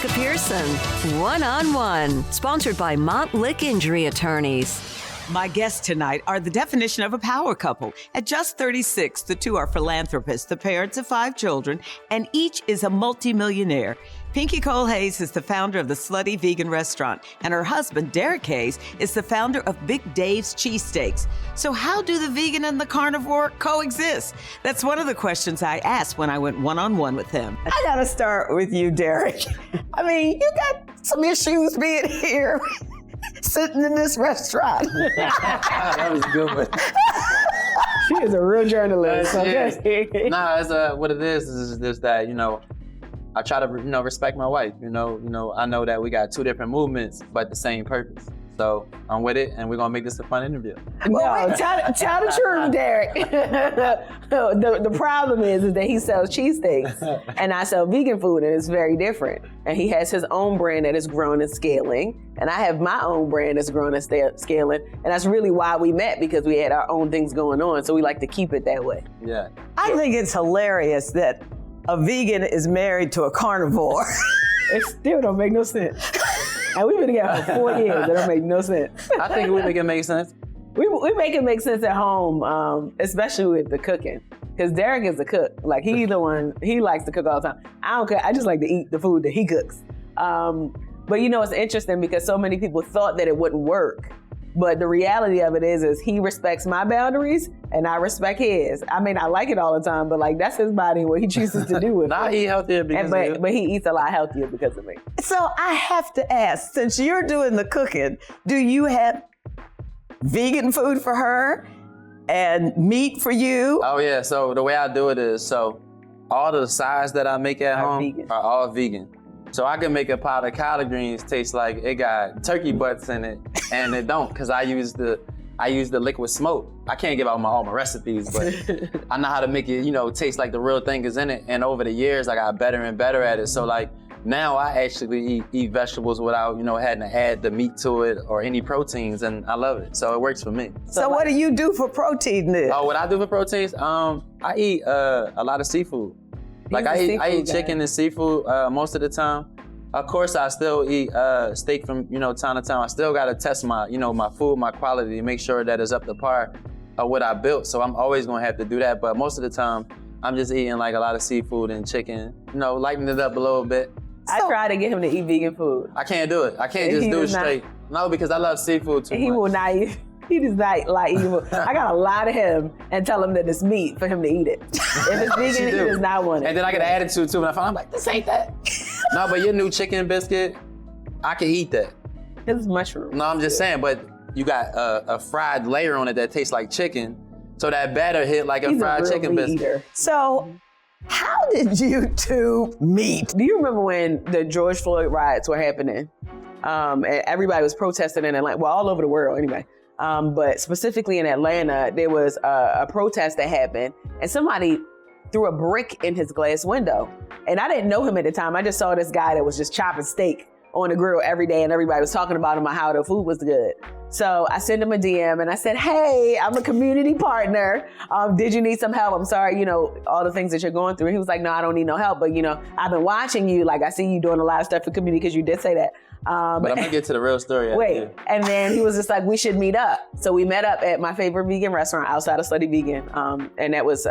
Jessica Pearson. One-on-One, sponsored by Montlick Injury Attorneys. My guests tonight are the definition of a power couple. At just 36, the two are philanthropists, the parents of 5 children, and each is a multimillionaire. Pinky Cole Hayes is the founder of the Slutty vegan restaurant, and her husband, Derrick Hayes, is the founder of Big Dave's Cheesesteaks. So how do the vegan and the carnivore coexist? That's one of the questions I asked when I went one-on-one with him. I gotta start with you, Derrick. I mean, you got some issues being here. Sitting in this restaurant. That was a good one. She is a real journalist. Okay. Nah, it's what it is just that, I try to, respect my wife. I know that we got 2 different movements, but the same purpose. So I'm with it, and we're gonna make this a fun interview. No, tell the truth, Derrick. the problem is that he sells cheesesteaks, and I sell vegan food, and it's very different. And he has his own brand that is growing and scaling, and I have my own brand that's growing and scaling, and that's really why we met, because we had our own things going on, so we like to keep it that way. Yeah. I think it's hilarious that a vegan is married to a carnivore. It still don't make no sense. And we've been together for 4 years. It don't make no sense. I think we make it make sense. We make it make sense at home, especially with the cooking. Because Derrick is a cook. Like, he's the one, he likes to cook all the time. I don't cook, I just like to eat the food that he cooks. But it's interesting because so many people thought that it wouldn't work. But the reality of it is he respects my boundaries and I respect his. I may not like it all the time, but that's his body and what he chooses to do with it. Nah, he healthier because of you. But he eats a lot healthier because of me. So I have to ask, since you're doing the cooking, do you have vegan food for her and meat for you? Oh yeah, so the way I do it is, all the sides that I make at home are all vegan. So I can make a pot of collard greens taste like it got turkey butts in it, and it don't, because I use the liquid smoke. I can't give out all my recipes, but I know how to make it, taste like the real thing is in it. And over the years, I got better and better at it. So now I actually eat vegetables without, having to add the meat to it or any proteins, and I love it. So it works for me. So what do you do for protein then? Oh, what I do for proteins? I eat a lot of seafood. I eat chicken and seafood most of the time. Of course, I still eat steak from time to time. I still gotta test my my food, my quality, to make sure that it's up to par of what I built. So I'm always gonna have to do that. But most of the time, I'm just eating a lot of seafood and chicken. Lightening it up a little bit. I try to get him to eat vegan food. I can't do it. I can't just do it straight. No, because I love seafood too much. He will not eat. He does not like evil. I gotta lie to him and tell him that it's meat for him to eat it. If it's vegan, he does not want it. And then I get an attitude too, and I'm like, this ain't that. No, but your new chicken biscuit, I can eat that. It's mushroom. No, I'm just saying, but you got a fried layer on it that tastes like chicken, so that batter hit like a fried chicken biscuit. Eater. So how did you 2 meet? Do you remember when the George Floyd riots were happening? And everybody was protesting in Atlanta, all over the world anyway. But specifically in Atlanta, there was a protest that happened, and somebody threw a brick in his glass window. And I didn't know him at the time. I just saw this guy that was just chopping steak on the grill every day, and everybody was talking about him and how the food was good. So I sent him a DM and I said, hey, I'm a community partner. Did you need some help? I'm sorry, all the things that you're going through. And he was like, no, I don't need no help. But, I've been watching you. I see you doing a lot of stuff for community, because you did say that. But I'm gonna get to the real story. Wait, and then he was just like, we should meet up. So we met up at my favorite vegan restaurant outside of Slutty Vegan, and that was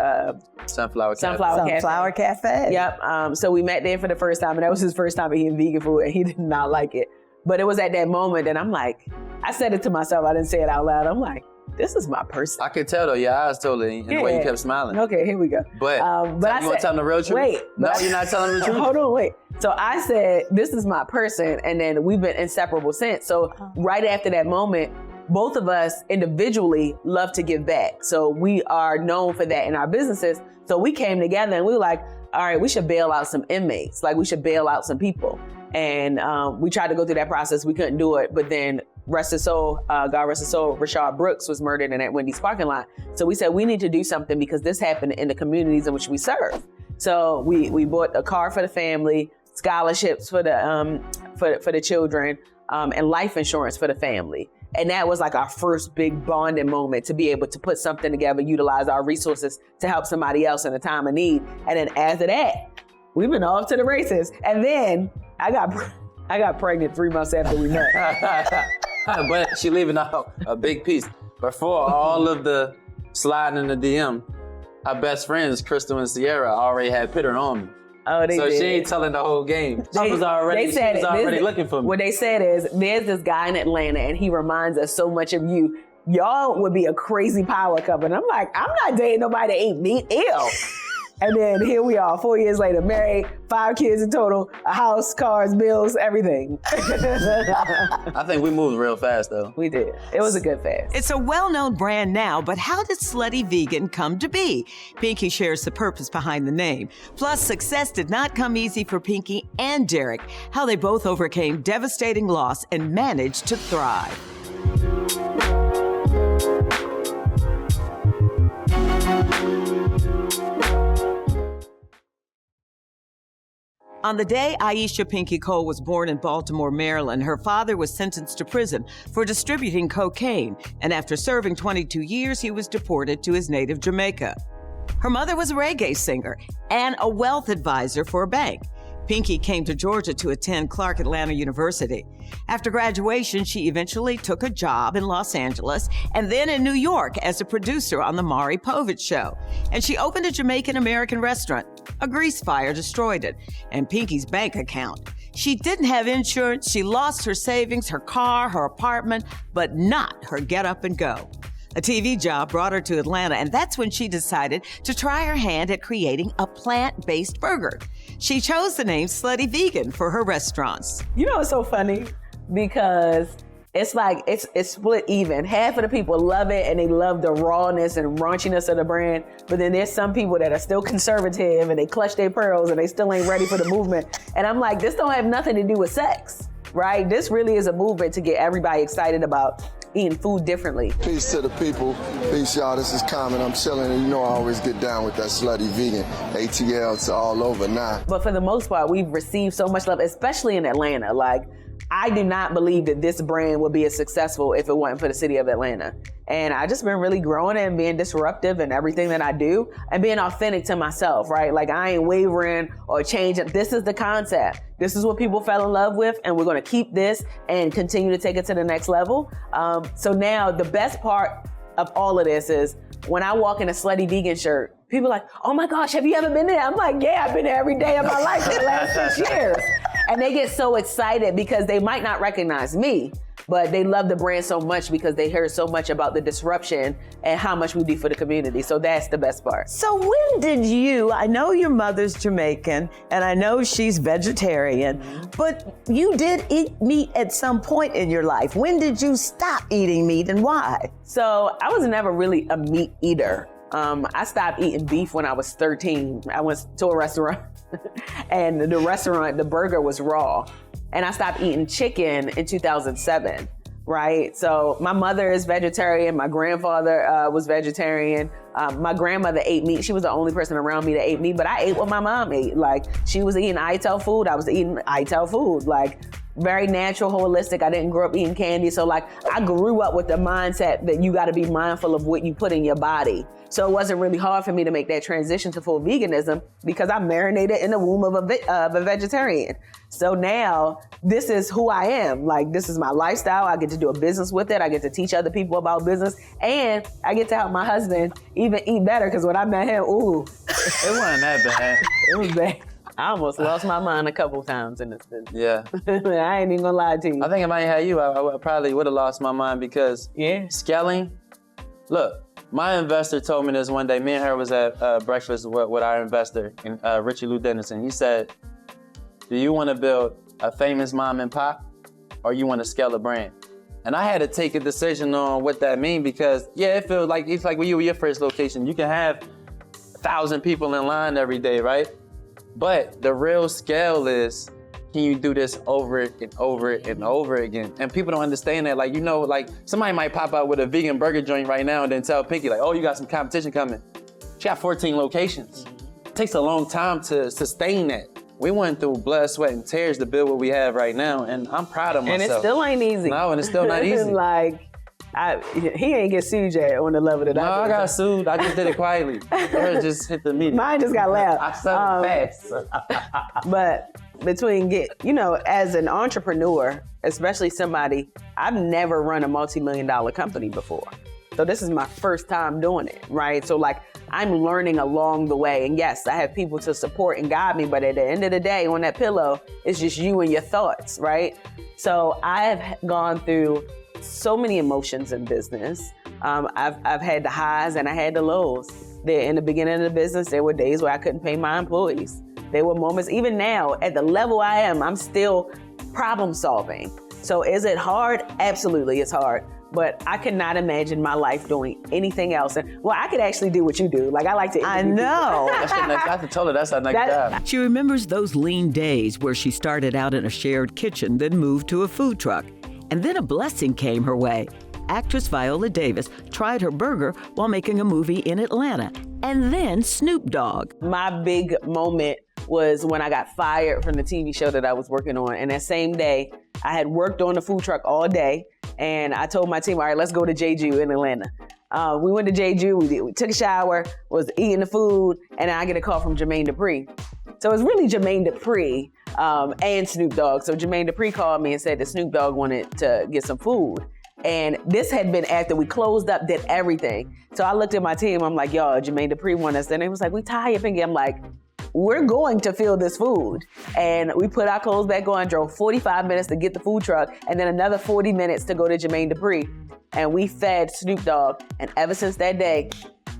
Sunflower Cafe. Yep. So we met there for the first time, and that was his first time eating vegan food, and he did not like it. But it was at that moment that I'm like, I said it to myself. I didn't say it out loud. I'm like, this is my person. I could tell though, your eyes totally, and the way you kept smiling. Okay, here we go. But I you want to tell them the real truth? Wait. No, you're not telling them the truth? Hold on, wait. So I said, this is my person, and then we've been inseparable since. So right after that moment, both of us individually love to give back. So we are known for that in our businesses. So we came together and we were like, all right, we should bail out some inmates. We should bail out some people. And we tried to go through that process. We couldn't do it. But then rest his soul, God rest his soul, Rashad Brooks was murdered in that Wendy's parking lot. So we said, we need to do something because this happened in the communities in which we serve. So we bought a car for the family, scholarships for the children, and life insurance for the family. And that was our first big bonding moment, to be able to put something together, utilize our resources to help somebody else in a time of need. And then after that, we've been off to the races. And then I got pregnant 3 months after we met. But she leaving out a big piece. Before all of the sliding in the DM, our best friends, Crystal and Sierra, already had put her on me. Oh, they so did. She ain't telling the whole game. She was already looking for me. What they said is, there's this guy in Atlanta and he reminds us so much of you. Y'all would be a crazy power couple. And I'm like, I'm not dating nobody that ain't me. Ew. And then here we are, 4 years later, married, 5 kids in total, a house, cars, bills, everything. I think we moved real fast, though. We did. It was a good fast. It's a well-known brand now, but how did Slutty Vegan come to be? Pinky shares the purpose behind the name. Plus, success did not come easy for Pinky and Derrick, how they both overcame devastating loss and managed to thrive. On the day Aisha Pinky Cole was born in Baltimore, Maryland, her father was sentenced to prison for distributing cocaine, and after serving 22 years, he was deported to his native Jamaica. Her mother was a reggae singer and a wealth advisor for a bank. Pinky came to Georgia to attend Clark Atlanta University. After graduation, she eventually took a job in Los Angeles and then in New York as a producer on the Maury Povich Show. And she opened a Jamaican-American restaurant. A grease fire destroyed it, and Pinky's bank account. She didn't have insurance, she lost her savings, her car, her apartment, but not her get up and go. A TV job brought her to Atlanta, and that's when she decided to try her hand at creating a plant-based burger. She chose the name Slutty Vegan for her restaurants. You know, it's so funny because it's like, it's split even. Half of the people love it and they love the rawness and raunchiness of the brand. But then there's some people that are still conservative and they clutch their pearls and they still ain't ready for the movement. And I'm like, this don't have nothing to do with sex, right? This really is a movement to get everybody excited about eating food differently. Peace to the people. Peace, y'all. This is Common. I'm chilling, and you know I always get down with that Slutty Vegan. ATL to all over now. But for the most part, we've received so much love, especially in Atlanta. Like, I do not believe that this brand would be as successful if it wasn't for the city of Atlanta. And I just been really growing and being disruptive in everything that I do and being authentic to myself, right? Like, I ain't wavering or changing. This is the concept. This is what people fell in love with, and we're gonna keep this and continue to take it to the next level. So now the best part of all of this is when I walk in a Slutty Vegan shirt, people are like, oh my gosh, have you ever been there? I'm like, yeah, I've been there every day of my life for the last 6 years. And they get so excited because they might not recognize me, but they love the brand so much because they heard so much about the disruption and how much we do for the community. So that's the best part. So when did you, I know your mother's Jamaican and I know she's vegetarian, but you did eat meat at some point in your life. When did you stop eating meat and why? So I was never really a meat eater. I stopped eating beef when I was 13. I went to a restaurant and the restaurant, the burger was raw. And I stopped eating chicken in 2007, right? So my mother is vegetarian. My grandfather was vegetarian. My grandmother ate meat. She was the only person around me that ate meat, but I ate what my mom ate. Like, she was eating ITEL food. I was eating ITEL food. Like, very natural, holistic. I didn't grow up eating candy. So like, I grew up with the mindset that you gotta be mindful of what you put in your body. So it wasn't really hard for me to make that transition to full veganism because I marinated in the womb of a vegetarian. So now this is who I am. Like, this is my lifestyle. I get to do a business with it. I get to teach other people about business, and I get to help my husband even eat better. Because when I met him, ooh, it wasn't that bad. It was bad. I almost lost my mind a couple times in this business. Yeah. I ain't even gonna lie to you. I think if I ain't had you, I probably would have lost my mind because scaling. Look, my investor told me this one day. Me and her was at breakfast with our investor, Richie Lou Dennison. He said, do you want to build a famous mom and pop or you want to scale a brand? And I had to take a decision on what that means because, yeah, it feels like, it's like when you were your first location, you can have 1,000 people in line every day, right? But the real scale is, can you do this over and over and over again? And people don't understand that. Like, you know, like somebody might pop out with a vegan burger joint right now and then tell Pinky like, oh, you got some competition coming. She got 14 locations. It takes a long time to sustain that. We went through blood, sweat, and tears to build what we have right now, and I'm proud of myself. And it still ain't easy. No, and it's still not easy. Like, he ain't get sued yet on the level that I got sued. I just did it quietly. Or just hit the media. Mine just got loud. I said it fast. But between as an entrepreneur, especially somebody, I've never run a multi-million-dollar company before. So this is my first time doing it, right? So like I'm learning along the way. And yes, I have people to support and guide me, but at the end of the day, on that pillow, it's just you and your thoughts, right? So I have gone through so many emotions in business. I've had the highs and I had the lows. In the beginning of the business, there were days where I couldn't pay my employees. There were moments, even now, at the level I am, I'm still problem solving. So is it hard? Absolutely, it's hard. But I cannot imagine my life doing anything else. And well, I could actually do what you do. Like I like to interview people. I told her that's our next job. She remembers those lean days where she started out in a shared kitchen, then moved to a food truck. And then a blessing came her way. Actress Viola Davis tried her burger while making a movie in Atlanta. And then Snoop Dogg. My big moment was when I got fired from the TV show that I was working on. And that same day, I had worked on the food truck all day. And I told my team, all right, let's go to Jeju in Atlanta. We went to Jeju, we took a shower, was eating the food, and I get a call from Jermaine Dupri. So it's really Jermaine Dupri and Snoop Dogg. So Jermaine Dupri called me and said that Snoop Dogg wanted to get some food. And this had been after we closed up, did everything. So I looked at my team, I'm like, yo, Jermaine Dupri wanted us. And they was like, we tired, Pinky. I'm like, we're going to fill this food. And we put our clothes back on, drove 45 minutes to get the food truck, and then another 40 minutes to go to Jermaine Dupri. And we fed Snoop Dogg. And ever since that day,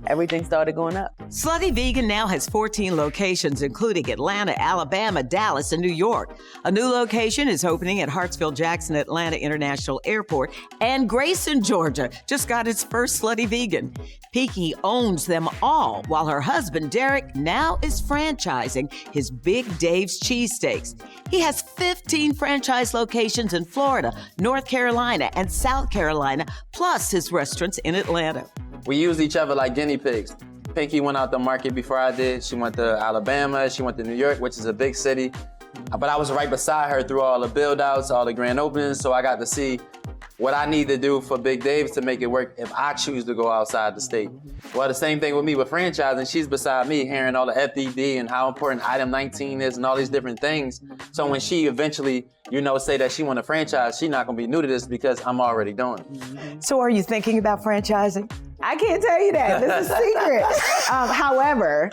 everything started going up. Slutty Vegan now has 14 locations, including Atlanta, Alabama, Dallas, and New York. A new location is opening at Hartsfield-Jackson Atlanta International Airport, and Grayson, Georgia, just got its first Slutty Vegan. Pinky owns them all, while her husband, Derrick, now is franchising his Big Dave's Cheesesteaks. He has 15 franchise locations in Florida, North Carolina, and South Carolina, plus his restaurants in Atlanta. We use each other like guinea pigs. Pinky went out the market before I did. She went to Alabama, she went to New York, which is a big city. But I was right beside her through all the build outs, all the grand openings, so I got to see what I need to do for Big Dave's to make it work if I choose to go outside the state. Well, the same thing with me with franchising. She's beside me hearing all the FDD and how important item 19 is and all these different things. So when she eventually, say that she want to franchise, she's not going to be new to this because I'm already doing it. So are you thinking about franchising? I can't tell you that. This is a secret. However,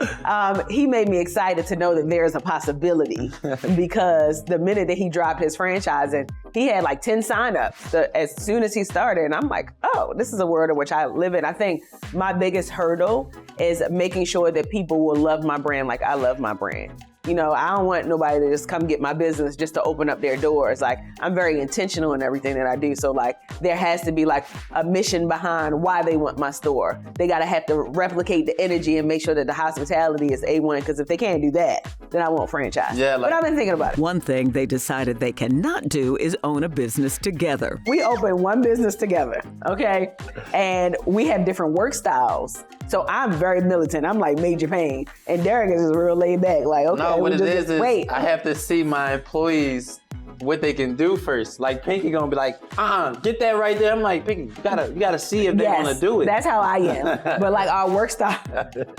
he made me excited to know that there's a possibility because the minute that he dropped his franchising, he had like 10 signups as soon as he started. And I'm like, oh, this is a world in which I live in. I think my biggest hurdle is making sure that people will love my brand like I love my brand. I don't want nobody to just come get my business just to open up their doors. Like, I'm very intentional in everything that I do. So like, there has to be like a mission behind why they want my store. They gotta have to replicate the energy and make sure that the hospitality is A1. Because if they can't do that, then I won't franchise. Yeah, but I've been thinking about it. One thing they decided they cannot do is own a business together. We opened one business together, okay? And we have different work styles. So I'm very militant. I'm like Major Payne. And Derrick is just real laid back. Like, okay, no, what it is I have to see my employees what they can do first. Like Pinky gonna be like, get that right there. I'm like, Pinky, you gotta see if they wanna do it. That's how I am. But like our work style,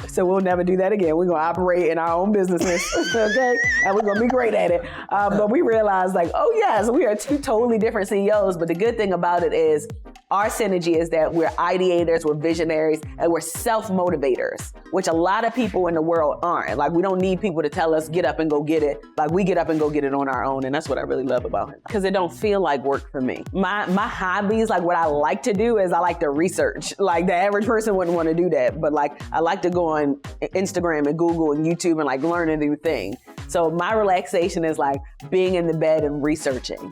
so we'll never do that again. We're gonna operate in our own businesses, okay? And we're gonna be great at it. But we realized like, oh yes, we are two totally different CEOs. But the good thing about it is our synergy is that we're ideators, we're visionaries, and we're self-motivators, which a lot of people in the world aren't. Like, we don't need people to tell us, get up and go get it. Like, we get up and go get it on our own, and that's what I really love about him. Because it don't feel like work for me. My hobbies, like what I like to do is I like to research. Like, the average person wouldn't want to do that, but like, I like to go on Instagram and Google and YouTube and like learn a new thing. So my relaxation is like being in the bed and researching.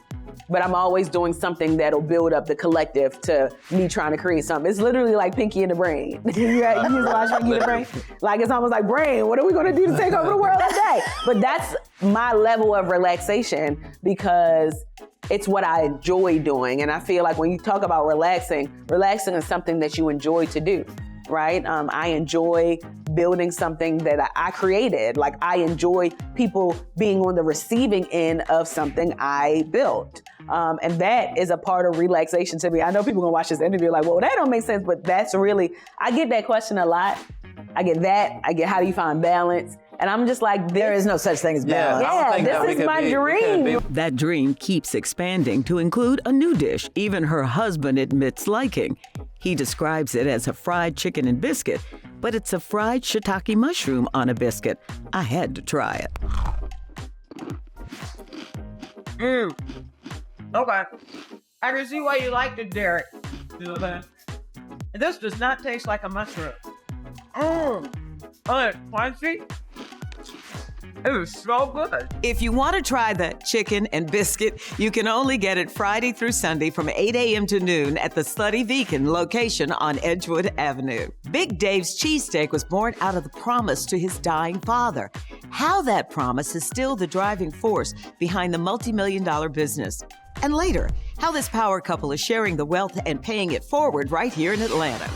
But I'm always doing something that'll build up the collective to me trying to create something. It's literally like Pinky and the Brain. you just watch Pinky and the Brain? Like, it's almost like, Brain, what are we gonna do to take over the world today? But that's my level of relaxation because it's what I enjoy doing. And I feel like when you talk about relaxing is something that you enjoy to do. Right? I enjoy building something that I created. Like, I enjoy people being on the receiving end of something I built. And that is a part of relaxation to me. I know people gonna watch this interview like, well, that don't make sense, but that's really, I get that question a lot. I get that. I get, how do you find balance? And I'm just like, there is no such thing as balance. Yeah, this is my dream. That dream keeps expanding to include a new dish even her husband admits liking. He describes it as a fried chicken and biscuit, but it's a fried shiitake mushroom on a biscuit. I had to try it. Okay. I can see why you liked it, Derrick. This does not taste like a mushroom. Oh, it's crunchy. It is so good. If you want to try the chicken and biscuit, you can only get it Friday through Sunday from 8 a.m. to noon at the Slutty Vegan location on Edgewood Avenue. Big Dave's cheesesteak was born out of the promise to his dying father. How that promise is still the driving force behind the multi-million-dollar business. And later, how this power couple is sharing the wealth and paying it forward right here in Atlanta.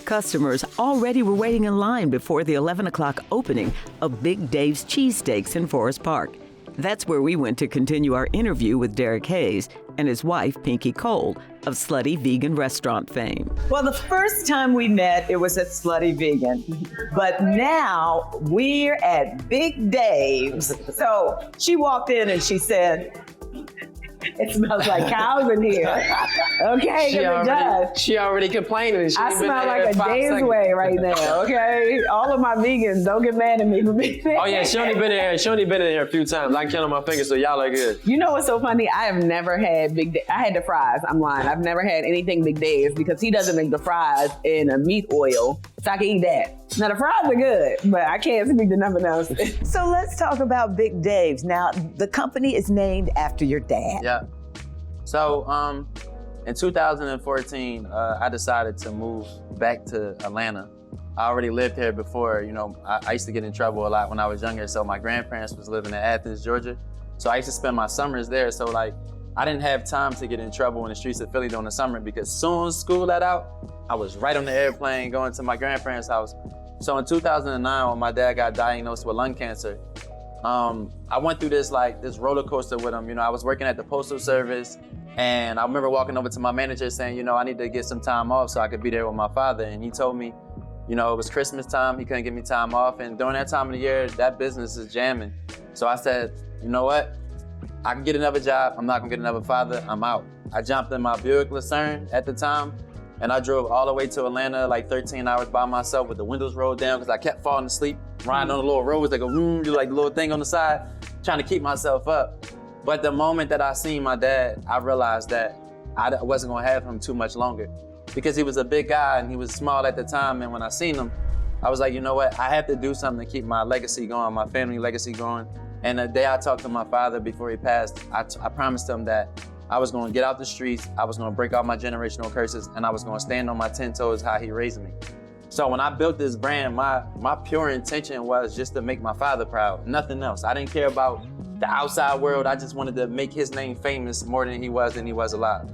Customers already were waiting in line before the 11 o'clock opening of Big Dave's Cheesesteaks in Forest Park. That's where we went to continue our interview with Derrick Hayes and his wife, Pinky Cole, of Slutty Vegan restaurant fame. Well, the first time we met, it was at Slutty Vegan. But now we're at Big Dave's. So she walked in and she said, it smells like cows in here. Okay, it does. She already complaining. I smell like a day's way right now, okay? All of my vegans, don't get mad at me for being there. Oh yeah, she only been in here a few times. I can count on my fingers, so y'all are good. You know what's so funny? I have never had I had the fries. I'm lying. I've never had anything Big Dave's because he doesn't make the fries in a meat oil, so I can eat that. Now the fries are good, but I can't speak to nothing else. So let's talk about Big Dave's. Now, the company is named after your dad. Yeah. So in 2014, I decided to move back to Atlanta. I already lived here before. You know, I used to get in trouble a lot when I was younger. So my grandparents was living in Athens, Georgia. So I used to spend my summers there. So like, I didn't have time to get in trouble in the streets of Philly during the summer because soon as school let out, I was right on the airplane going to my grandparents' house. So in 2009, when my dad got diagnosed with lung cancer, I went through this roller coaster with him. You know, I was working at the Postal Service, and I remember walking over to my manager saying, you know, I need to get some time off so I could be there with my father. And he told me, you know, it was Christmas time, he couldn't give me time off. And during that time of the year, that business is jamming. So I said, you know what? I can get another job. I'm not gonna get another father. I'm out. I jumped in my Buick Lucerne at the time, and I drove all the way to Atlanta, like 13 hours by myself with the windows rolled down because I kept falling asleep, riding on the little roads that go, like the little thing on the side, trying to keep myself up. But the moment that I seen my dad, I realized that I wasn't gonna have him too much longer because he was a big guy and he was small at the time. And when I seen him, I was like, you know what? I have to do something to keep my legacy going, my family legacy going. And the day I talked to my father before he passed, I promised him that I was gonna get out the streets, I was gonna break all my generational curses, and I was gonna stand on my 10 toes how he raised me. So when I built this brand, my pure intention was just to make my father proud, nothing else. I didn't care about the outside world, I just wanted to make his name famous more than he was alive.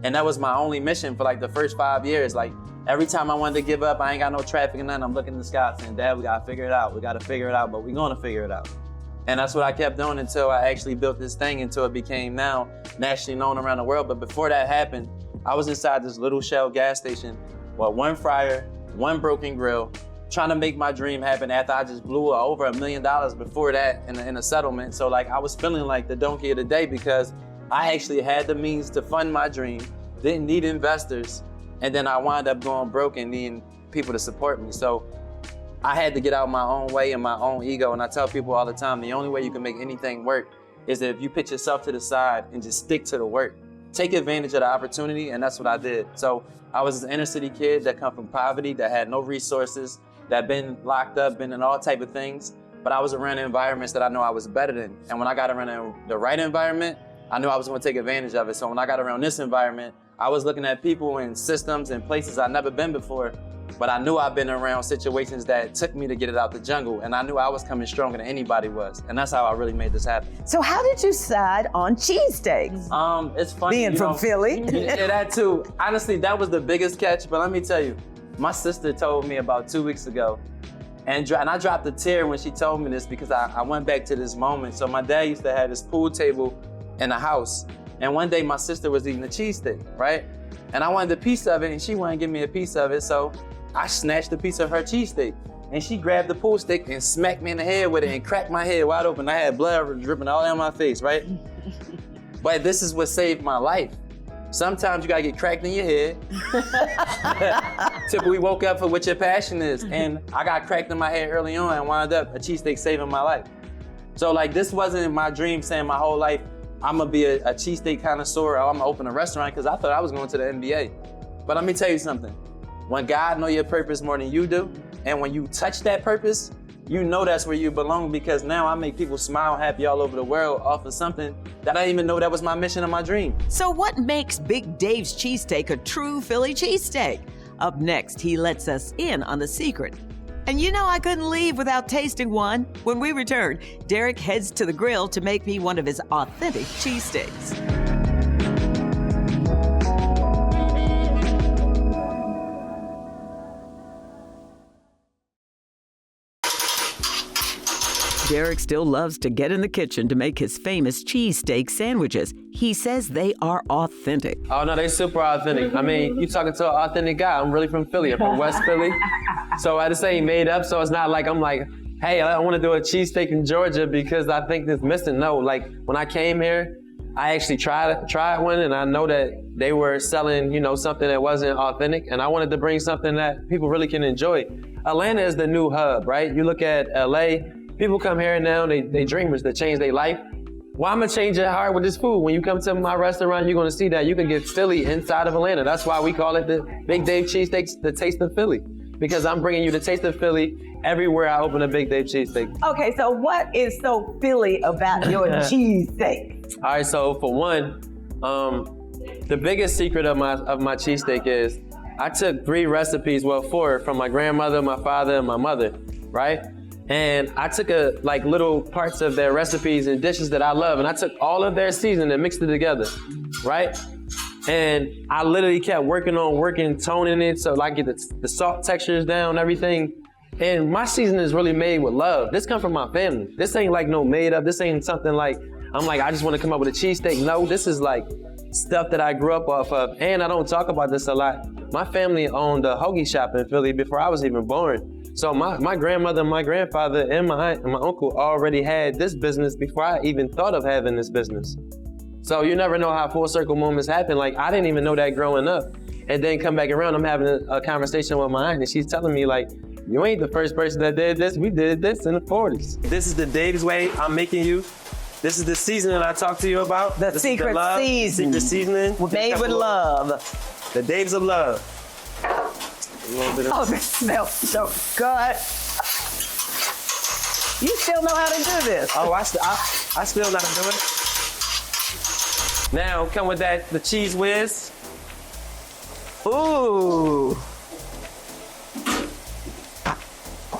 And that was my only mission for like the first 5 years. Like every time I wanted to give up, I ain't got no traffic and nothing, I'm looking in the sky saying, Dad, we gotta figure it out, but we're gonna figure it out. And that's what I kept doing until I actually built this thing, until it became now nationally known around the world. But before that happened, I was inside this little Shell gas station with one fryer, one broken grill, trying to make my dream happen after I just blew over $1 million before that in a settlement. So like I was feeling like the donkey of the day because I actually had the means to fund my dream, didn't need investors, and then I wound up going broke and needing people to support me. So I had to get out my own way and my own ego. And I tell people all the time, the only way you can make anything work is that if you put yourself to the side and just stick to the work. Take advantage of the opportunity, and that's what I did. So I was an inner city kid that come from poverty, that had no resources, that been locked up, been in all type of things, but I was around environments that I know I was better than. And when I got around the right environment, I knew I was gonna take advantage of it. So when I got around this environment, I was looking at people and systems and places I'd never been before, but I knew I'd been around situations that took me to get it out the jungle, and I knew I was coming stronger than anybody was, and that's how I really made this happen. So how did you decide on cheesesteaks? It's funny. Being from Philly. Yeah, that too. Honestly, that was the biggest catch, but let me tell you, my sister told me about 2 weeks ago, and I dropped a tear when she told me this because I went back to this moment. So my dad used to have this pool table in the house. And one day my sister was eating a cheesesteak, right? And I wanted a piece of it and she wouldn't give me a piece of it. So I snatched a piece of her cheesesteak and she grabbed the pool stick and smacked me in the head with it and cracked my head wide open. I had blood dripping all down my face, right? But this is what saved my life. Sometimes you gotta get cracked in your head till we woke up for what your passion is. And I got cracked in my head early on and wound up a cheesesteak saving my life. So like this wasn't my dream saying my whole life, I'm gonna be a cheesesteak connoisseur or I'm gonna open a restaurant because I thought I was going to the NBA. But let me tell you something. When God know your purpose more than you do, and when you touch that purpose, you know that's where you belong because now I make people smile happy all over the world off of something that I didn't even know that was my mission and my dream. So what makes Big Dave's cheesesteak a true Philly cheesesteak? Up next, he lets us in on the secret. And you know I couldn't leave without tasting one. When we return, Derrick heads to the grill to make me one of his authentic cheesesteaks. Derrick still loves to get in the kitchen to make his famous cheesesteak sandwiches. He says they are authentic. Oh no, they super authentic. I mean, you talking to an authentic guy. I'm really from Philly. I'm from West Philly. So I just say made up, so it's not like I'm like, hey, I want to do a cheesesteak in Georgia because I think this missing. No, like when I came here, I actually tried one and I know that they were selling, something that wasn't authentic and I wanted to bring something that people really can enjoy. Atlanta is the new hub, right? You look at LA, people come here now, they dreamers that change their life. Well, I'm gonna change your heart with this food. When you come to my restaurant, you're gonna see that you can get Philly inside of Atlanta. That's why we call it the Big Dave Cheesesteaks, the Taste of Philly. Because I'm bringing you the Taste of Philly everywhere I open a Big Dave Cheesesteak. Okay, so what is so Philly about your cheesesteak? All right, so for one, the biggest secret of my cheesesteak is I took 3 recipes, 4, from my grandmother, my father, and my mother, right? And I took little parts of their recipes and dishes that I love, and I took all of their seasoning and mixed it together, right? And I literally kept working, toning it so I get the salt textures down, everything. And my seasoning is really made with love. This comes from my family. This ain't like no made up. This ain't something like, I just want to come up with a cheesesteak. No, this is like stuff that I grew up off of. And I don't talk about this a lot. My family owned a hoagie shop in Philly before I was even born. So my grandmother, my grandfather, and my aunt and my uncle already had this business before I even thought of having this business. So you never know how full circle moments happen. Like I didn't even know that growing up. And then come back around, I'm having a conversation with my aunt and she's telling me like, you ain't the first person that did this. We did this in the 40s. This is the Dave's way I'm making you. This is the seasoning I talked to you about. The secret seasoning. Secret seasoning. Made with love. The Dave's of love. Oh, that smells so good. You still know how to do this. Oh, I still know how to do it. Now, come with the cheese whiz. Ooh.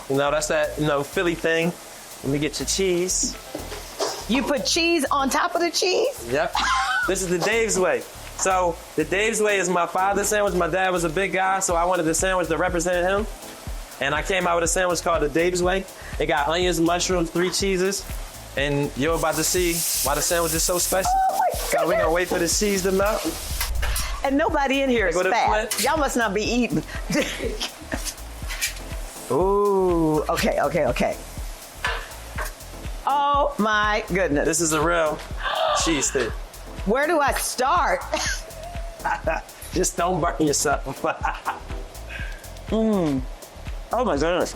That's that, Philly thing. Let me get your cheese. You put cheese on top of the cheese? Yep. This is the Dave's way. So the Dave's way is my father's sandwich. My dad was a big guy, so I wanted the sandwich to represent him. And I came out with a sandwich called the Dave's way. It got onions, mushrooms, 3 cheeses. And you're about to see why the sandwich is so special. Oh my God. So we're gonna wait for the cheese to melt. And nobody in here is fat. Y'all must not be eating. Ooh, okay. Oh my goodness. This is a real cheese stick. Where do I start? Just don't burn yourself. Oh my goodness.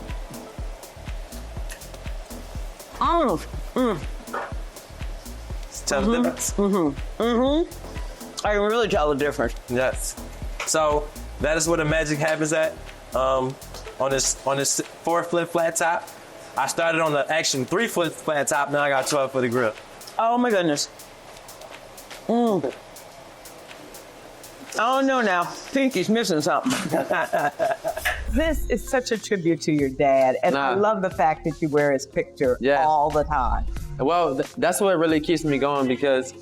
Tell the difference. I can really tell the difference. Yes. So that is where the magic happens at. On this 4-foot flat top. I started on the 3-foot flat top. Now I got 12 for the grill. Oh my goodness. Oh no, now Pinky's missing something. This is such a tribute to your dad, and I love the fact that you wear his picture all the time. Well, that's what really keeps me going because,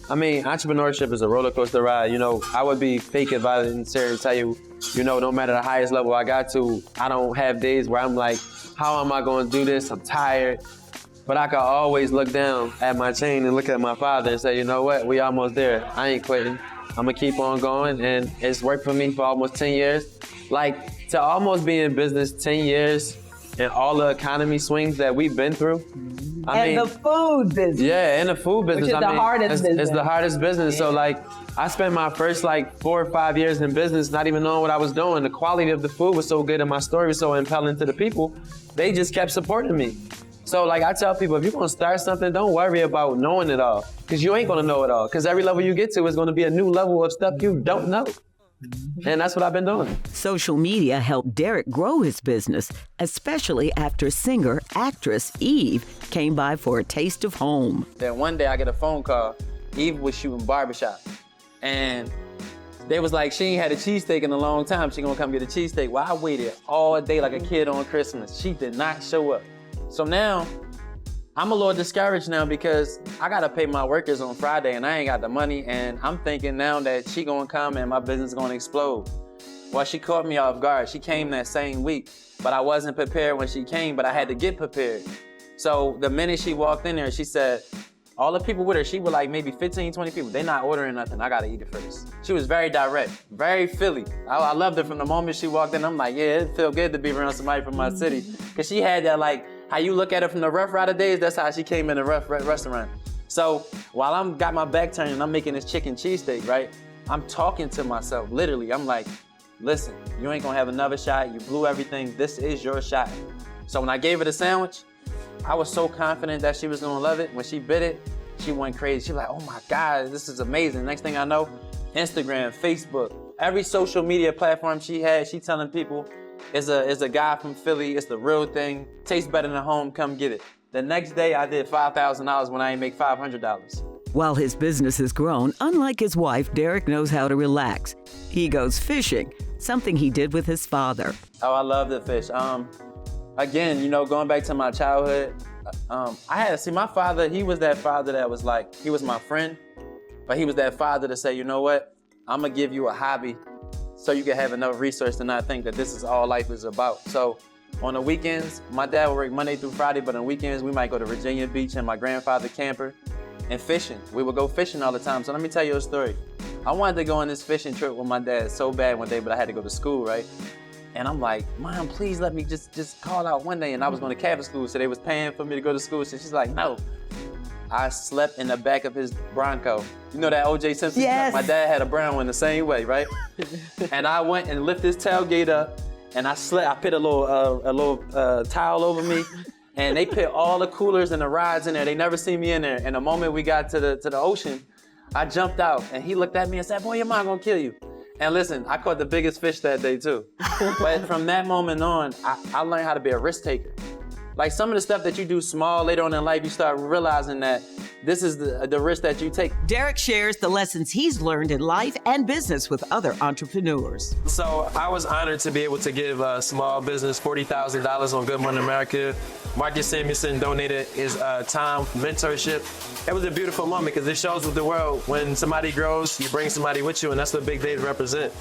entrepreneurship is a roller coaster ride. I would be fake if I didn't tell you, no matter the highest level I got to, I don't have days where I'm like, how am I going to do this? I'm tired. But I could always look down at my chain and look at my father and say, you know what, we almost there. I ain't quitting. I'm gonna keep on going, and it's worked for me for almost 10 years. Like, to almost be in business 10 years and all the economy swings that we've been through. I mean, the food business. Yeah, and the food business. Which is the hardest business. It's the hardest business. Yeah. So like, I spent my first 4 or 5 years in business not even knowing what I was doing. The quality of the food was so good and my story was so impelling to the people, they just kept supporting me. So like I tell people, if you're gonna start something, don't worry about knowing it all, because you ain't gonna know it all. Because every level you get to is gonna be a new level of stuff you don't know. And that's what I've been doing. Social media helped Derrick grow his business, especially after singer-actress Eve came by for a taste of home. Then one day I get a phone call. Eve was shooting barbershop. And they was like, she ain't had a cheesesteak in a long time. She gonna come get a cheesesteak. Well, I waited all day like a kid on Christmas. She did not show up. So now, I'm a little discouraged now because I gotta pay my workers on Friday and I ain't got the money, and I'm thinking now that she gonna come and my business gonna explode. Well, she caught me off guard. She came that same week, but I wasn't prepared when she came, but I had to get prepared. So the minute she walked in there, she said, all the people with her, she was like maybe 15, 20 people. They not ordering nothing, I gotta eat it first. She was very direct, very Philly. I loved her from the moment she walked in. I'm like, yeah, it feel good to be around somebody from my city. Cause she had that like, how you look at her from the Rough Rider days, that's how she came in the Rough restaurant. So while I'm got my back turned and I'm making this chicken cheesesteak, right? I'm talking to myself, literally. I'm like, listen, you ain't gonna have another shot. You blew everything. This is your shot. So when I gave her the sandwich, I was so confident that she was gonna love it. When she bit it, she went crazy. She was like, oh my God, this is amazing. Next thing I know, Instagram, Facebook, every social media platform she had, she telling people, it's a guy from Philly, it's the real thing, tastes better than home, come get it. The next day I did $5,000 when I ain't make $500. While his business has grown, unlike his wife, Derrick knows how to relax. He goes fishing, something he did with his father. Oh, I love to fish. Again, you know, going back to my childhood, my father, he was that father that was like, he was my friend, but he was that father to say, you know what, I'm gonna give you a hobby so you can have enough resource to not think that this is all life is about. So on the weekends, my dad would work Monday through Friday, but on weekends, we might go to Virginia Beach and my grandfather camper and fishing. We would go fishing all the time. So let me tell you a story. I wanted to go on this fishing trip with my dad so bad one day, but I had to go to school, right? And I'm like, Mom, please let me just call out one day. And I was going to Catholic school, so they was paying for me to go to school. So she's like, no. I slept in the back of his Bronco. You know that O.J. Simpson? Yes. My dad had a brown one the same way, right? And I went and lifted his tailgate up, and I slept. I put a little towel over me, and they put all the coolers and the rides in there. They never see me in there. And the moment we got to the ocean, I jumped out, and he looked at me and said, boy, your mom gonna kill you. And listen, I caught the biggest fish that day too. But from that moment on, I learned how to be a risk taker. Like some of the stuff that you do small later on in life, you start realizing that this is the risk that you take. Derrick shares the lessons he's learned in life and business with other entrepreneurs. So I was honored to be able to give a small business $40,000 on Good Morning America. Marcus Samuelson donated his time, mentorship. It was a beautiful moment because it shows with the world when somebody grows, you bring somebody with you, and that's what Big Dave represent.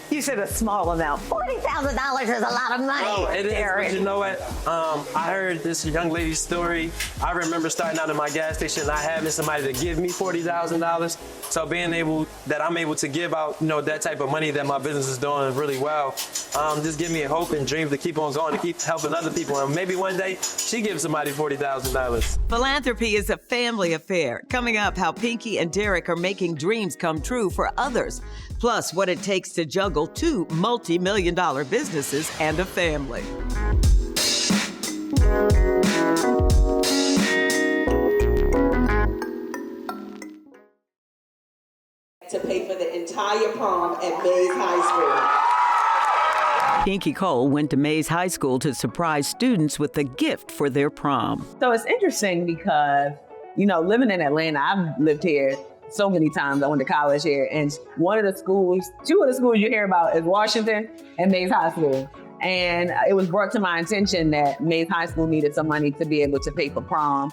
You said a small amount. $40,000 is a lot of money. Oh, it is, Derrick. but you know what? I heard this young lady's story. I remember starting out at my gas station, not having somebody to give me $40,000. So being able, that I'm able to give out, you know, that type of money that my business is doing really well, just give me a hope and dreams to keep on going, to keep helping other people. And maybe one day, she gives somebody $40,000. Philanthropy is a family affair. Coming up, how Pinky and Derrick are making dreams come true for others. Plus, what it takes to juggle two multi-million-dollar businesses and a family. To pay for the entire prom at Mays High School. Pinky Cole went to Mays High School to surprise students with a gift for their prom. So it's interesting because, you know, living in Atlanta, I've lived here so many times. I went to college here, and two of the schools you hear about is Washington and Mays High School. And it was brought to my attention that Mays High School needed some money to be able to pay for prom,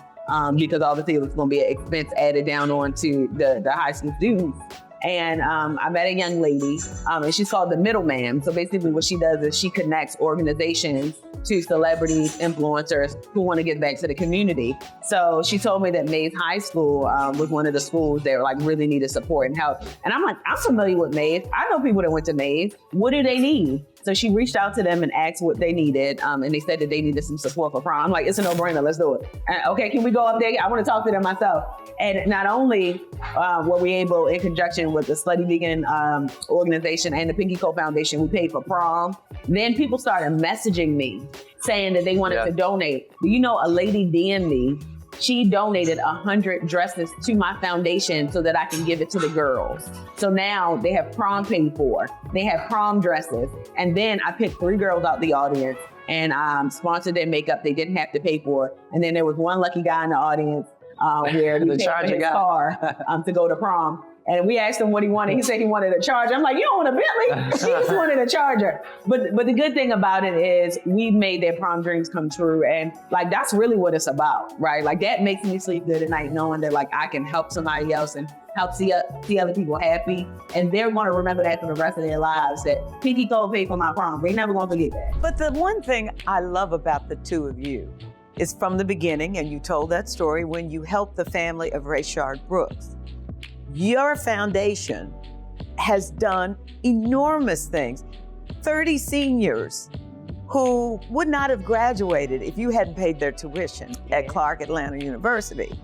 because obviously it was going to be an expense added down onto the high school students. And I met a young lady, and she's called the Middleman. So basically what she does is she connects organizations to celebrities, influencers who want to give back to the community. So she told me that Mays High School was one of the schools that like really needed support and help. And I'm like, I'm familiar with Mays. I know people that went to Mays. What do they need? So she reached out to them and asked what they needed. And they said that they needed some support for prom. I'm like, it's a no-brainer, let's do it. And, okay, can we go up there? I want to talk to them myself. And not only were we able, in conjunction with the Slutty Vegan organization and the Pinky Cole Foundation, we paid for prom. Then people started messaging me saying that they wanted to donate. You know, a lady DM'd me. She donated 100 dresses to my foundation so that I can give it to the girls. So now they have prom paid for. They have prom dresses. And then I picked 3 girls out the audience and sponsored their makeup. They didn't have to pay for it. And then there was one lucky guy in the audience where he paid for his car to go to prom. And we asked him what he wanted. He said he wanted a Charger. I'm like, you don't want a Bentley? She just wanted a Charger. But the good thing about it is we've made their prom dreams come true. And like, that's really what it's about, right? Like that makes me sleep good at night knowing that like I can help somebody else and help see other people happy. And they're going to remember that for the rest of their lives, that Pinky Cole paid for my prom. They never going to forget that. But the one thing I love about the two of you is from the beginning, and you told that story when you helped the family of Rayshard Brooks. Your foundation has done enormous things. 30 seniors who would not have graduated if you hadn't paid their tuition at Clark Atlanta University.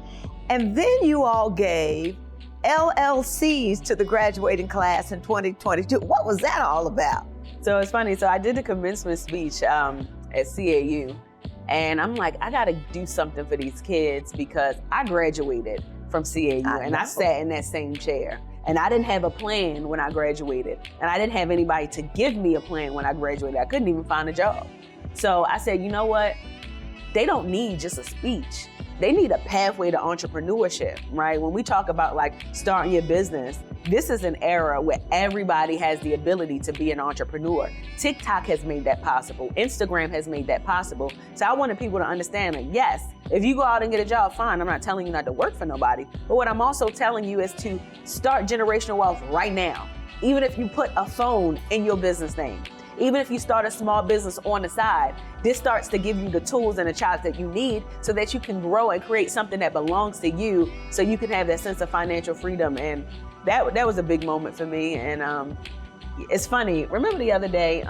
And then you all gave LLCs to the graduating class in 2022. What was that all about? So it's funny. So I did a commencement speech at CAU, and I'm like, I got to do something for these kids because I graduated from CAU and I sat in that same chair. And I didn't have a plan when I graduated. And I didn't have anybody to give me a plan when I graduated. I couldn't even find a job. So I said, you know what? They don't need just a speech. They need a pathway to entrepreneurship, right? When we talk about like starting your business, this is an era where everybody has the ability to be an entrepreneur. TikTok has made that possible. Instagram has made that possible. So I wanted people to understand that, yes, if you go out and get a job, fine. I'm not telling you not to work for nobody. But what I'm also telling you is to start generational wealth right now. Even if you put a phone in your business name, even if you start a small business on the side, this starts to give you the tools and the chops that you need so that you can grow and create something that belongs to you so you can have that sense of financial freedom. And that was a big moment for me. And it's funny, remember the other day,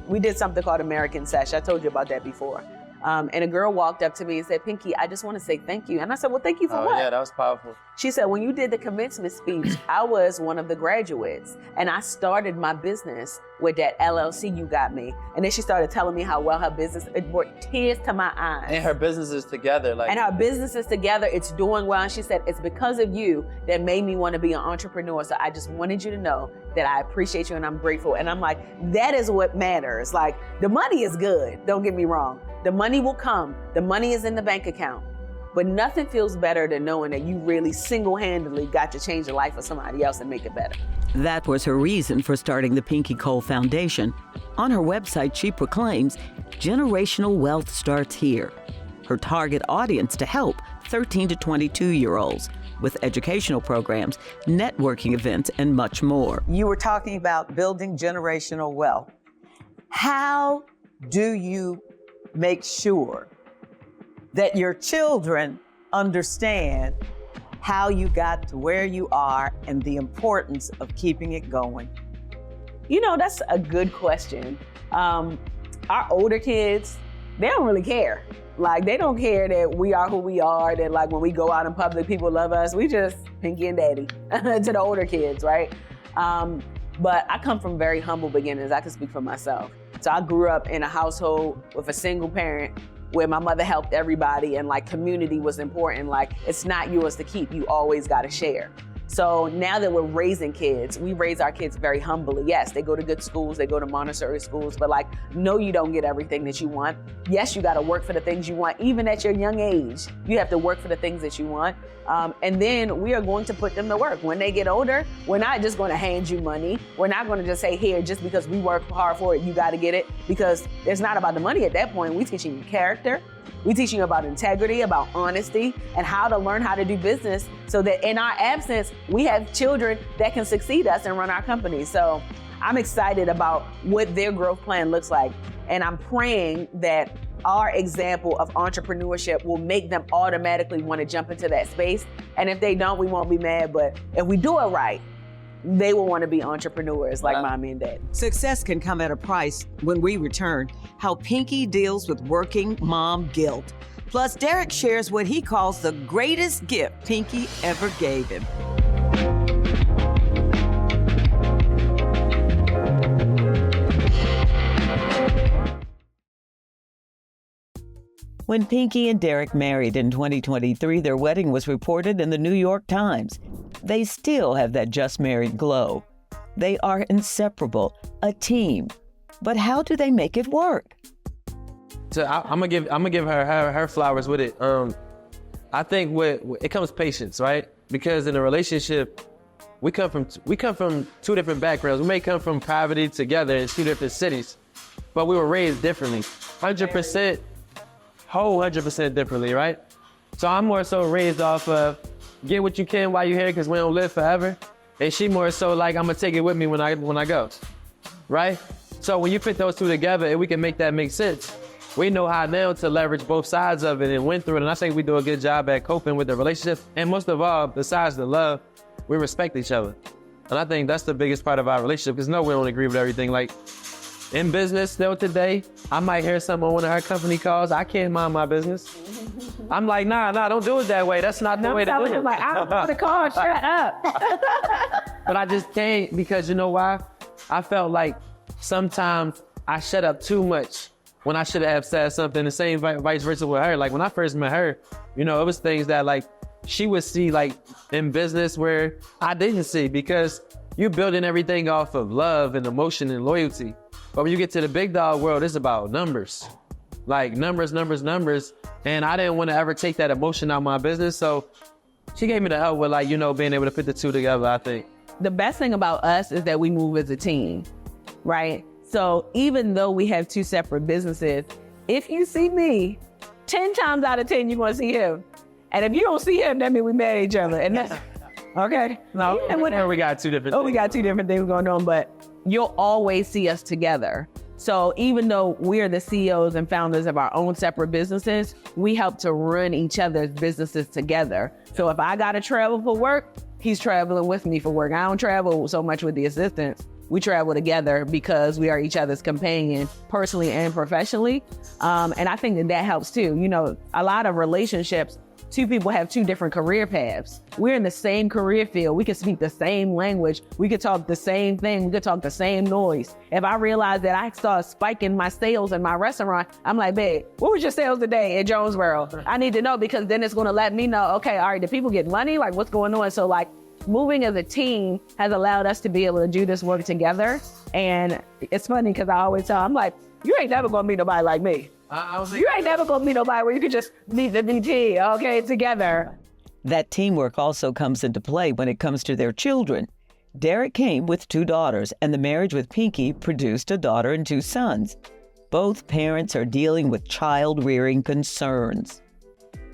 we did something called American Sesh. I told you about that before. And a girl walked up to me and said, Pinky, I just want to say thank you. And I said, well, thank you for what? Yeah, that was powerful. She said, when you did the commencement speech, I was one of the graduates and I started my business with that LLC you got me. And then she started telling me how well her business, it brought tears to my eyes. And her business is together. And our business is together, it's doing well. And she said, it's because of you that made me want to be an entrepreneur. So I just wanted you to know that I appreciate you and I'm grateful. And I'm like, that is what matters. Like, the money is good, don't get me wrong. The money will come. The money is in the bank account. But nothing feels better than knowing that you really single-handedly got to change the life of somebody else and make it better. That was her reason for starting the Pinky Cole Foundation. On her website, she proclaims, generational wealth starts here. Her target audience to help 13 to 22-year-olds with educational programs, networking events, and much more. You were talking about building generational wealth. How do you make sure that your children understand how you got to where you are and the importance of keeping it going? You know, that's a good question. Our older kids, they don't really care. Like, they don't care that we are who we are, that like when we go out in public, people love us. We just Pinky and Daddy to the older kids, right? But I come from very humble beginnings. I can speak for myself. So I grew up in a household with a single parent where my mother helped everybody and like community was important. Like, it's not yours to keep, you always gotta share. So now that we're raising kids, we raise our kids very humbly. Yes, they go to good schools, they go to Montessori schools, but like, no, you don't get everything that you want. Yes, you gotta work for the things you want. Even at your young age, you have to work for the things that you want. And then we are going to put them to work. When they get older, we're not just gonna hand you money. We're not gonna just say, here, just because we work hard for it, you gotta get it. Because it's not about the money at that point. We're teaching you character. We teach you about integrity, about honesty, and how to learn how to do business so that in our absence, we have children that can succeed us and run our company. So I'm excited about what their growth plan looks like. And I'm praying that our example of entrepreneurship will make them automatically want to jump into that space. And if they don't, we won't be mad. But if we do it right, they will want to be entrepreneurs like mommy and dad. Success can come at a price. When we return, how Pinky deals with working mom guilt. Plus, Derrick shares what he calls the greatest gift Pinky ever gave him. When Pinky and Derrick married in 2023, their wedding was reported in the New York Times. They still have that just married glow. They are inseparable, a team. But how do they make it work? So I'm gonna give her flowers with it. I think it comes patience, right? Because in a relationship, we come from two different backgrounds. We may come from poverty together in two different cities, but we were raised differently, 100%, whole 100% differently, right? So I'm more so raised off of get what you can while you're here, because we don't live forever, and she more so like I'm gonna take it with me when I go, right? So when you put those two together, and we can make that make sense. We know how now to leverage both sides of it and win through it. And I think we do a good job at coping with the relationship. And most of all, besides the love, we respect each other. And I think that's the biggest part of our relationship, because no, we don't agree with everything. Like in business still today, I might hear something on one of her company calls. I can't mind my business. I'm like, nah, don't do it that way. That's not the way to do it. Like, I don't want to call, shut up. But I just can't, because you know why? I felt like sometimes I shut up too much when I should have said something. The same vice versa with her. Like when I first met her, you know, it was things that like she would see like in business where I didn't see, because you're building everything off of love and emotion and loyalty. But when you get to the big dog world, it's about numbers. Like numbers. And I didn't want to ever take that emotion out of my business. So she gave me the help with like, you know, being able to put the two together, I think. The best thing about us is that we move as a team, right? So even though we have two separate businesses, if you see me, 10 times out of 10, you're going to see him. And if you don't see him, that means we met each other. And that's, okay? No, and we got two different things. We got two different things going on, but you'll always see us together. So even though we're the CEOs and founders of our own separate businesses, we help to run each other's businesses together. So if I got to travel for work, he's traveling with me for work. I don't travel so much with the assistants. We travel together because we are each other's companion, personally and professionally. And I think that helps too. You know, a lot of relationships, two people have two different career paths. We're in the same career field. We can speak the same language. We could talk the same thing. We could talk the same noise. If I realize that I start spiking my sales in my restaurant, I'm like, babe, what was your sales today in Jonesboro? I need to know, because then it's going to let me know, okay, all right, did people get money? Like, what's going on? So like, moving as a team has allowed us to be able to do this work together. And it's funny because I always tell, I'm like, you ain't never gonna meet nobody like me. You ain't never gonna meet nobody where you could just meet the DT, okay, together. That teamwork also comes into play when it comes to their children. Derrick came with 2 daughters, and the marriage with Pinky produced a daughter and 2 sons. Both parents are dealing with child-rearing concerns.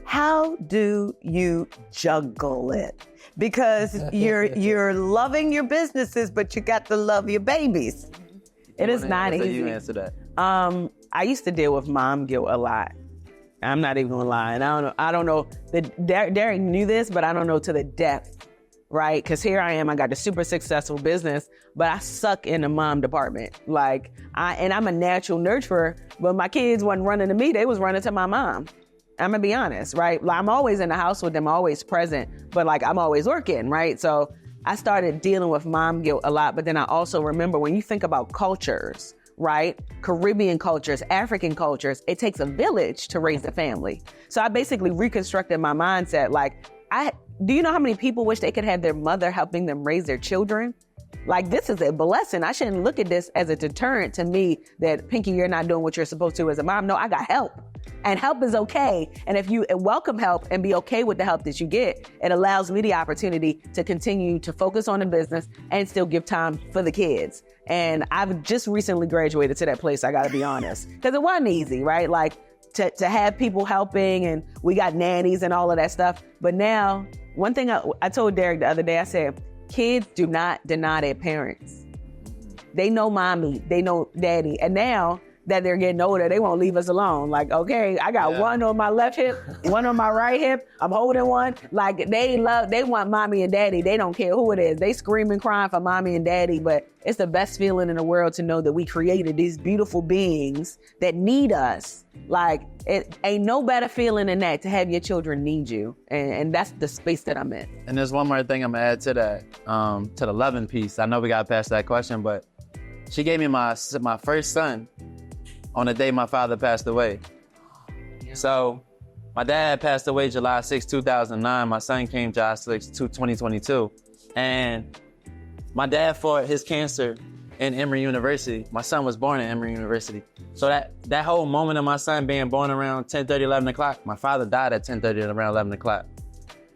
How do you juggle it? Because you're loving your businesses, but you got to love your babies. It is not easy. You answer that. I used to deal with mom guilt a lot. I'm not even gonna lie. And I don't know. Derrick knew this, but I don't know to the depth, right? Because here I am, I got a super successful business, but I suck in the mom department. Like, I'm a natural nurturer, but my kids wasn't running to me, they was running to my mom. I'm gonna be honest, right? Like, I'm always in the house with them, always present, but like I'm always working, right? So I started dealing with mom guilt a lot, but then I also remember when you think about cultures, right? Caribbean cultures, African cultures, it takes a village to raise a family. So I basically reconstructed my mindset. Like, do you know how many people wish they could have their mother helping them raise their children? Like, this is a blessing. I shouldn't look at this as a deterrent to me that, Pinky, you're not doing what you're supposed to as a mom. No, I got help. And help is okay. And if you welcome help and be okay with the help that you get, it allows me the opportunity to continue to focus on the business and still give time for the kids. And I've just recently graduated to that place, I gotta be honest. Because it wasn't easy, right? Like, to have people helping, and we got nannies and all of that stuff. But now, one thing I told Derrick the other day, I said, kids do not deny their parents. they know mommy, they know daddy. And now that they're getting older, they won't leave us alone. Like, okay, I got one on my left hip, one on my right hip. I'm holding one. Like, they want mommy and daddy. They don't care who it is. They screaming, crying for mommy and daddy. But it's the best feeling in the world to know that we created these beautiful beings that need us. Like, it ain't no better feeling than that, to have your children need you. And that's the space that I'm in. And there's one more thing I'm gonna add to that, to the loving piece. I know we got past that question, but she gave me my first son on the day my father passed away. So my dad passed away July 6, 2009. My son came July 6, 2022. And my dad fought his cancer in Emory University. My son was born at Emory University. So that whole moment of my son being born around 10:30, 11 o'clock, my father died at 10:30, around 11 o'clock.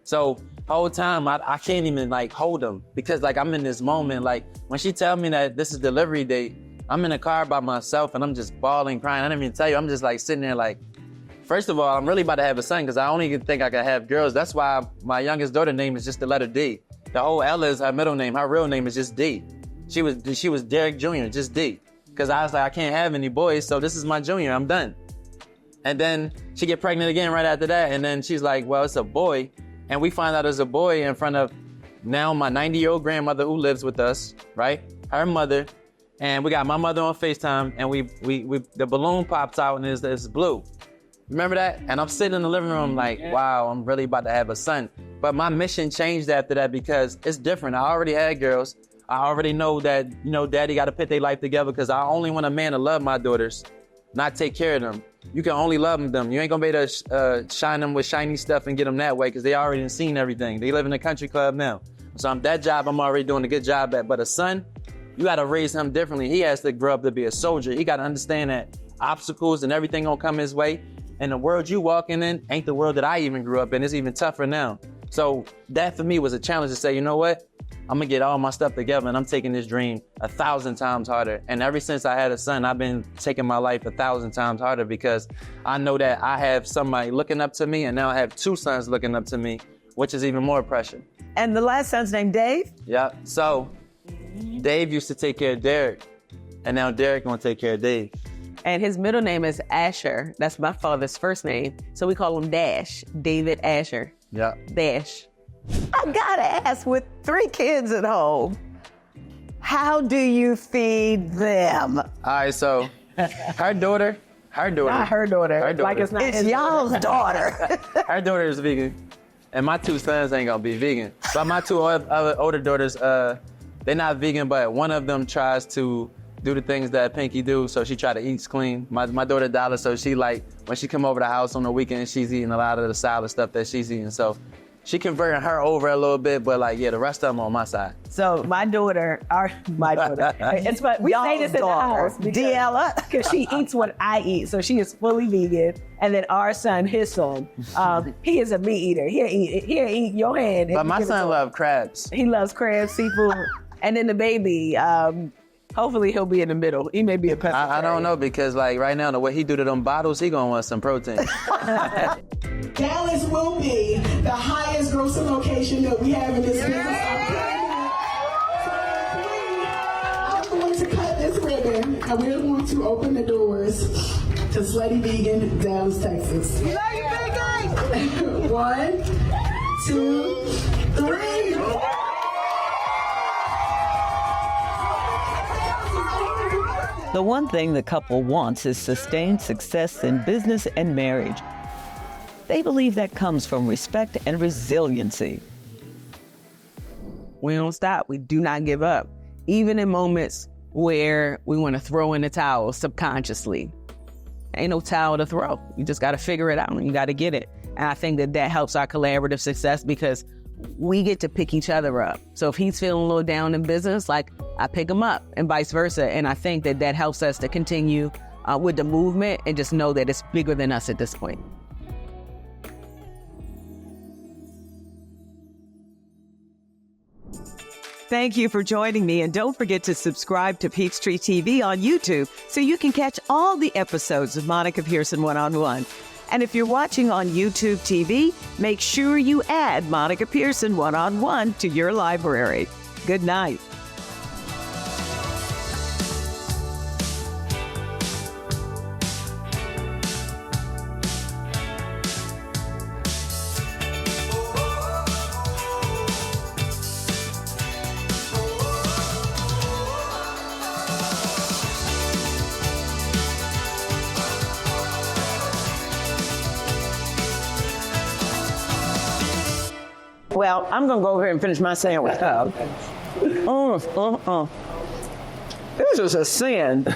So the whole time, I can't even like hold him, because like I'm in this moment. Like when she tell me that this is delivery date, I'm in a car by myself and I'm just bawling, crying. I didn't even tell you, I'm just like sitting there like, first of all, I'm really about to have a son because I only think I can have girls. That's why my youngest daughter name is just the letter D. The whole L is her middle name. Her real name is just D. She was Derrick Jr., just D. Because I was like, I can't have any boys, so this is my junior, I'm done. And then she get pregnant again right after that. And then she's like, well, it's a boy. And we find out it's a boy in front of now my 90-year-old grandmother who lives with us, right? Her mother. And we got my mother on FaceTime, and we the balloon pops out and it's blue. Remember that? And I'm sitting in the living room like, wow, I'm really about to have a son. But my mission changed after that because it's different. I already had girls. I already know that, daddy got to put their life together, because I only want a man to love my daughters, not take care of them. You can only love them. You ain't gonna be able to shine them with shiny stuff and get them that way, because they already seen everything. They live in a country club now. So that job I'm already doing a good job at. But a son, you got to raise him differently. He has to grow up to be a soldier. He got to understand that obstacles and everything gonna come his way. And the world you walking in ain't the world that I even grew up in. It's even tougher now. So that for me was a challenge to say, you know what? I'm gonna get all my stuff together and I'm taking this dream 1,000 times harder. And ever since I had a son, I've been taking my life 1,000 times harder, because I know that I have somebody looking up to me, and now I have 2 sons looking up to me, which is even more pressure. And the last son's named Dave? Yeah, so Dave used to take care of Derrick, and now Derrick gonna take care of Dave. And his middle name is Asher. That's my father's first name. So we call him Dash, David Asher. Yeah. Dash. I gotta ask, with 3 kids at home, how do you feed them? All right, so her daughter. Not her daughter. Like it's not It's y'all's daughter. Her daughter is vegan, and my 2 sons ain't gonna be vegan. But my 2 other older daughters, they're not vegan, but one of them tries to do the things that Pinky do, so she try to eat clean. My daughter Dollar, so she like, when she come over the house on the weekend, she's eating a lot of the salad stuff that she's eating. So she converting her over a little bit, but like, yeah, the rest of them on my side. So my daughter, It's but we say this in the house Diella, because she eats what I eat, so she is fully vegan. And then our son, his son, he is a meat eater. He'll eat your hand. But my son loves crabs. He loves crabs, seafood, and then the baby. Hopefully he'll be in the middle. He may be a pescatarian. I don't know, because like right now, the way he do to them bottles, he gonna want some protein. Dallas will be the highest grossing location that we have in this business. I'm going to cut this ribbon, and we're going to open the doors to Slutty Vegan, Dallas, Texas. We love you, big guys! 1, 2, 3. The one thing the couple wants is sustained success in business and marriage. They believe that comes from respect and resiliency. We don't stop. We do not give up. Even in moments where we want to throw in the towel subconsciously. Ain't no towel to throw. You just got to figure it out and you got to get it. And I think that helps our collaborative success, because we get to pick each other up. So if he's feeling a little down in business, like I pick him up, and vice versa. And I think that helps us to continue with the movement and just know that it's bigger than us at this point. Thank you for joining me, and don't forget to subscribe to Peachtree TV on YouTube so you can catch all the episodes of Monica Pearson One-on-One. And if you're watching on YouTube TV, make sure you add Monica Pearson One-on-One to your library. Good night. Well, I'm gonna go over here and finish my sandwich. This is a sin.